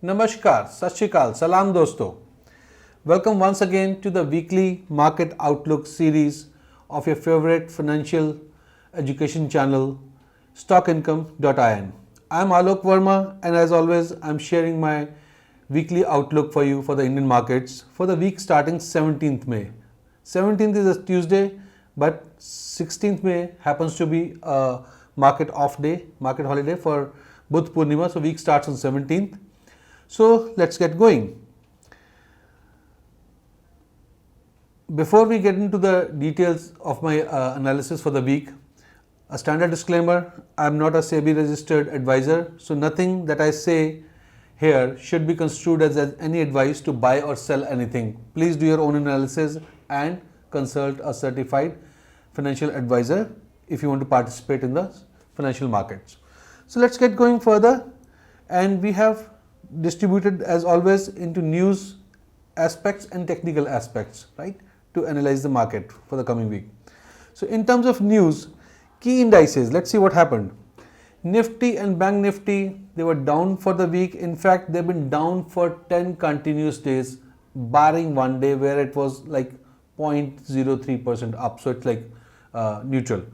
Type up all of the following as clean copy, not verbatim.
Namaskar, Sat Shri Akal, Salam Dosto. Welcome once again to the weekly market outlook series of your favorite financial education channel, stockincome.in. I am Alok Verma, and as always, I am sharing my weekly outlook for you for the Indian markets for the week starting 17th May. 17th is a Tuesday, but 16th May happens to be a market off day, market holiday for Budh Purnima, so week starts on 17th. So let's get going. Before we get into the details of my analysis for the week, a standard disclaimer: I am not a SEBI registered advisor, so nothing that I say here should be construed as any advice to buy or sell anything. Please do your own analysis and consult a certified financial advisor if you want to participate in the financial markets. So let's get going further, and we have distributed as always into news aspects and technical aspects, right, to analyze the market for the coming week. So in terms of news, key indices, let's see what happened. Nifty and BankNifty, they were down for the week. In fact, they've been down for 10 continuous days, barring one day where it was like 0.03% up, so it's like neutral.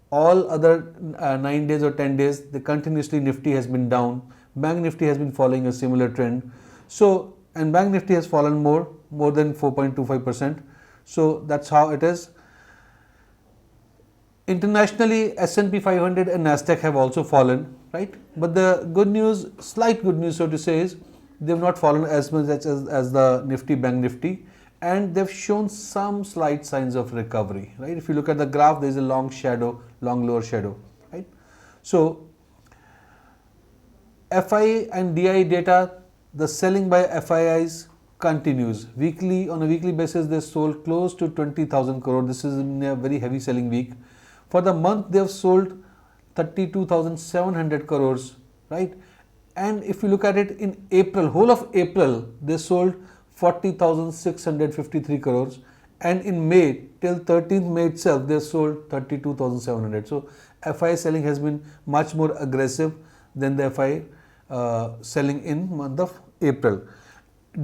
All other 9 days or 10 days, the continuously Nifty has been down. Bank Nifty has been following a similar trend. So, and Bank Nifty has fallen more than 4.25%. So that's how it is. Internationally, S&P 500 and Nasdaq have also fallen, right? But the good news, slight good news, so to say, is they have not fallen as much as the Nifty Bank Nifty, and they've shown some slight signs of recovery, right? If you look at the graph, there is a long lower shadow, right? So FI and DI data, the selling by FIIs continues. On a weekly basis, they sold close to 20,000 crore. This is a very heavy selling week. For the month, they have sold 32,700 crores, right? And if you look at it in April, whole of April, they sold 40,653 crores. And in May, till 13th May itself, they sold 32,700. So FI selling has been much more aggressive than the FI selling in month of April.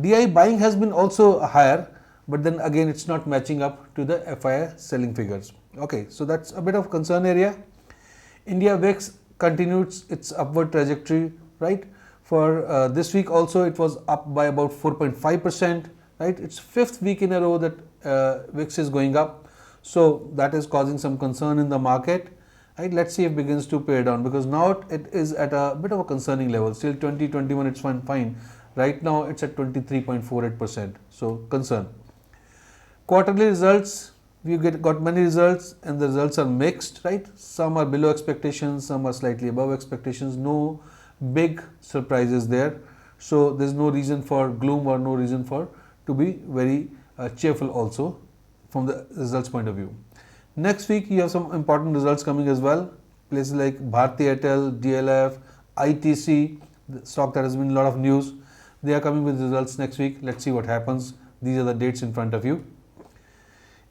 DI buying has been also higher, but then again it's not matching up to the FI selling figures. Okay, so that's a bit of concern area. India VIX continued its upward trajectory, right? For this week also it was up by about 4.5%, right? It's fifth week in a row that VIX is going up, so that is causing some concern in the market. Right, let's see if it begins to pay down, because now it is at a bit of a concerning level. Still 2021 it's fine. Right now it's at 23.48%. So concern. Quarterly results, we got many results, and the results are mixed, right? Some are below expectations, some are slightly above expectations. No big surprises there. So there's no reason for gloom or no reason for to be very cheerful also from the results point of view. Next week, you have some important results coming as well. Places like Bharti Airtel, DLF, ITC, the stock that has been a lot of news. They are coming with results next week. Let's see what happens. These are the dates in front of you.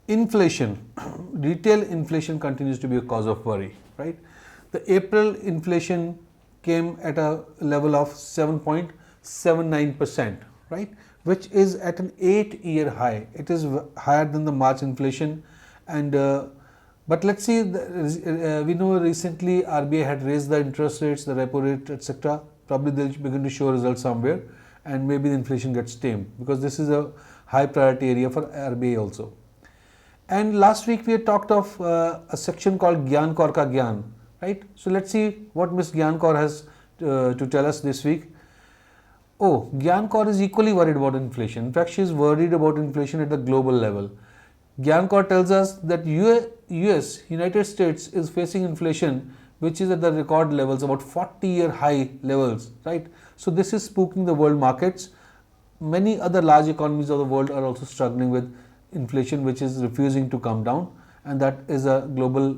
Inflation, retail inflation continues to be a cause of worry, right? The April inflation came at a level of 7.79%, right? Which is at an 8-year high. It is higher than the March inflation. And but let's see, we know recently RBI had raised the interest rates, the repo rate, etc. Probably they'll begin to show results somewhere, and maybe the inflation gets tamed, because this is a high priority area for RBI also. And last week we had talked of a section called Gyan Kaur Ka Gyan, right? So let's see what Miss Gyan Kaur has to tell us this week. Oh, Gyan Kaur is equally worried about inflation. In fact, she is worried about inflation at the global level. Gyan Kaur tells us that United States is facing inflation which is at the record levels, about 40-year high levels, right? So this is spooking the world markets. Many other large economies of the world are also struggling with inflation, which is refusing to come down, and that is a global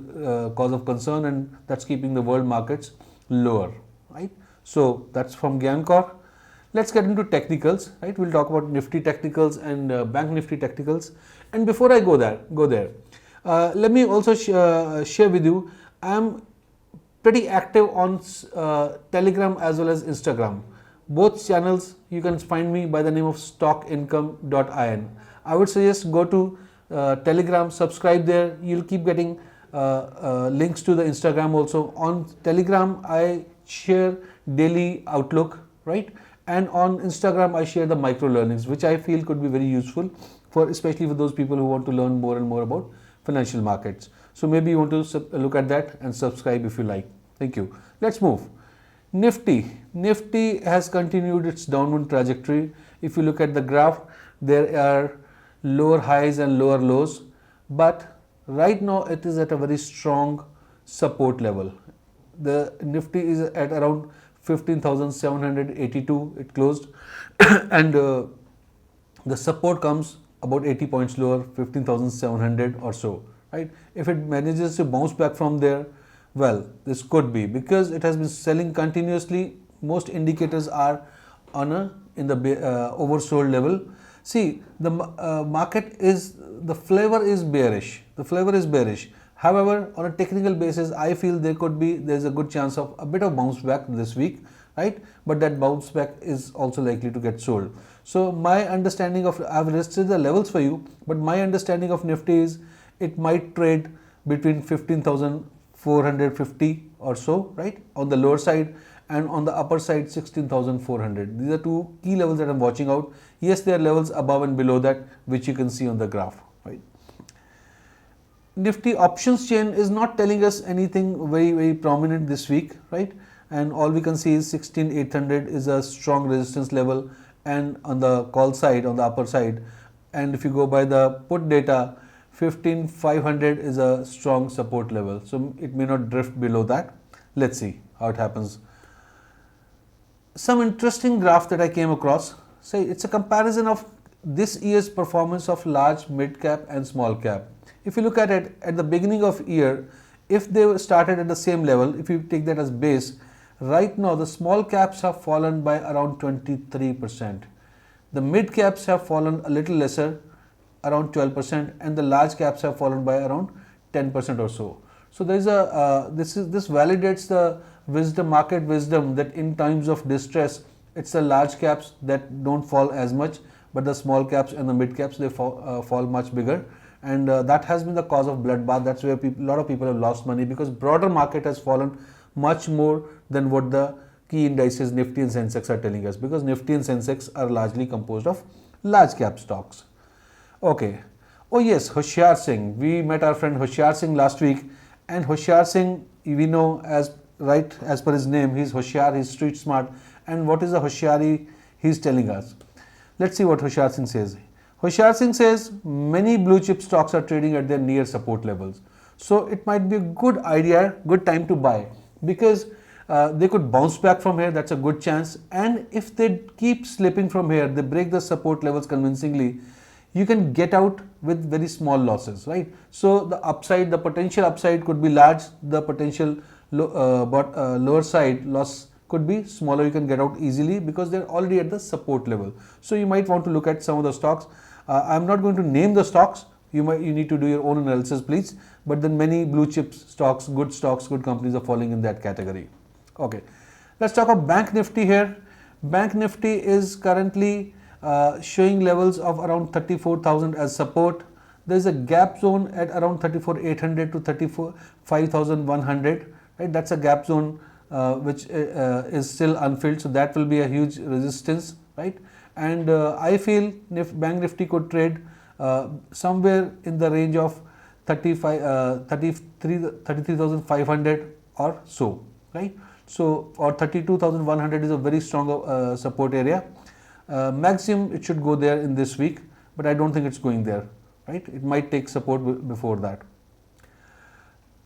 cause of concern, and that's keeping the world markets lower, right? So that's from Gyan Kaur. Let's get into technicals, right? We'll talk about Nifty technicals and Bank Nifty technicals. And before I go there, let me also share with you, I am pretty active on Telegram as well as Instagram. Both channels you can find me by the name of stockincome.in. I would suggest go to Telegram, subscribe there. You'll keep getting links to the Instagram also. On Telegram, I share daily outlook, right? And on Instagram, I share the micro learnings, which I feel could be very useful for, especially for those people who want to learn more and more about financial markets. So maybe you want to look at that and subscribe if you like. Thank you. Let's move. Nifty has continued its downward trajectory. If you look at the graph, there are lower highs and lower lows, but right now it is at a very strong support level. The Nifty is at around 15,782, it closed, and the support comes about 80 points lower, 15,700 or so, right? If it manages to bounce back from there, well, this could be, because it has been selling continuously. Most indicators are on in the oversold level. See, the market is, the flavor is bearish. The flavor is bearish. However, on a technical basis, I feel there's a good chance of a bit of bounce back this week, right? But that bounce back is also likely to get sold. So my understanding of, I've listed the levels for you, but my understanding of Nifty is it might trade between 15,450 or so, right, on the lower side, and on the upper side 16,400. These are two key levels that I'm watching out. Yes, there are levels above and below that, which you can see on the graph, right? Nifty options chain is not telling us anything very prominent this week, right? And all we can see is 16,800 is a strong resistance level, and on the call side, on the upper side, and if you go by the put data, 15,500 is a strong support level. So it may not drift below that. Let's see how it happens. Some interesting graph that I came across. Say it's a comparison of this year's performance of large, mid cap and small cap. If you look at it at the beginning of year, if they started at the same level, if you take that as base, right now the small caps have fallen by around 23%. The mid caps have fallen a little lesser, around 12%, and the large caps have fallen by around 10% or so. So there is a this validates the market wisdom, that in times of distress, it's the large caps that don't fall as much, but the small caps and the mid caps, they fall much bigger, and that has been the cause of bloodbath. That's where a lot of people have lost money, because broader market has fallen much more than what the key indices Nifty and Sensex are telling us, because Nifty and Sensex are largely composed of large cap stocks. Okay. Oh yes, Hoshyar Singh. We met our friend Hoshyar Singh last week, and Hoshyar Singh, we know as per his name, he's Hoshyar, he's street smart. And what is the Hoshyari he's telling us? Let's see what Hoshyar Singh says. Hoshyar Singh says many blue chip stocks are trading at their near support levels. So it might be a good idea, good time to buy, because they could bounce back from here. That's a good chance. And if they keep slipping from here, they break the support levels convincingly, you can get out with very small losses, right? So the upside, the potential upside could be large, the potential lower side loss could be smaller. You can get out easily because they're already at the support level. So you might want to look at some of the stocks. I'm not going to name the stocks. You need to do your own analysis, please. But then many blue chip stocks, good companies are falling in that category. Okay, let's talk about Bank Nifty here. Bank Nifty is currently showing levels of around 34,000 as support. There is a gap zone at around 34,800 to 35,100. Right, that's a gap zone which is still unfilled. So that will be a huge resistance, right? And I feel Bank Nifty could trade somewhere in the range of 33,500 or so, right? So, or 32,100 is a very strong support area. Maximum it should go there in this week, but I don't think it's going there, right? It might take support before that.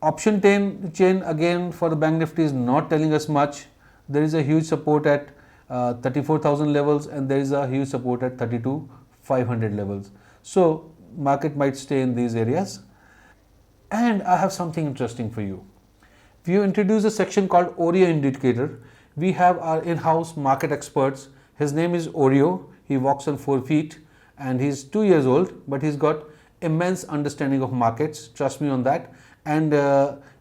Option chain again for the Bank Nifty is not telling us much. There is a huge support at 34,000 levels, and there is a huge support at 32,500 levels. So market might stay in these areas. And I have something interesting for you. We introduce a section called Oreo Indicator. We have our in-house market experts. His name is Oreo. He walks on 4 feet and he's 2 years old, but he's got immense understanding of markets. Trust me on that. And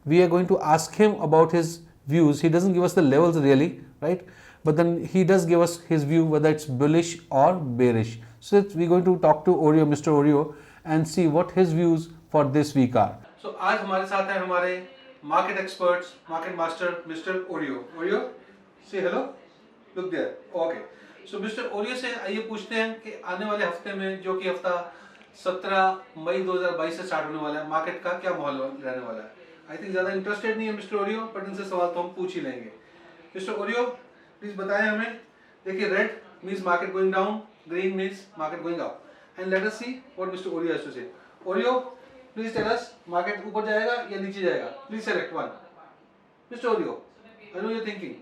we are going to ask him about his views. He doesn't give us the levels really, right? but then he does give us his view whether it's bullish or bearish. So we're going to talk to Oreo, Mr. Oreo, and see what his views for this week are. So आज हमारे साथ हैं हमारे market experts, market master, Mr. Oreo. Oreo, say hello. Look there. Okay. So Mr. Oreo से आइए पूछते हैं कि आने वाले हफ्ते में, जो कि हफ्ता 17 मई 2022 से स्टार्ट होने वाला है, मार्केट का क्या माहौल रहने वाला है. आई थिंक ज़्यादा इंटरेस्टेड नहीं है मिस्टर ओरियो, बट इनसे सवाल तो हम पूछ ही लेंगे. मिस्टर ओरियो प्लीज बताएं हमें. देखिए, red means market going down, green means market going up, and let us see what mister Oreo has to say. Oreo please tell us, market ऊपर जाएगा या नीचे जाएगा? Please select one. Mister Oreo, I know you are thinking.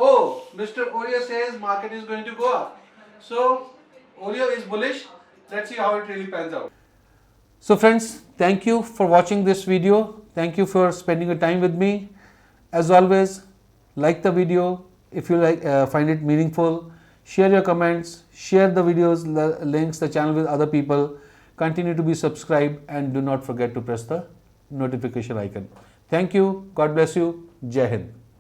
Oh, Mr. Oreo says market is going to go up. So Oreo is bullish. Let's see how it really pans out. So friends, thank you for watching this video. Thank you for spending your time with me. As always, like the video if you find it meaningful. Share your comments. Share the videos, links the channel with other people. Continue to be subscribed and do not forget to press the notification icon. Thank you. God bless you. Jai Hind.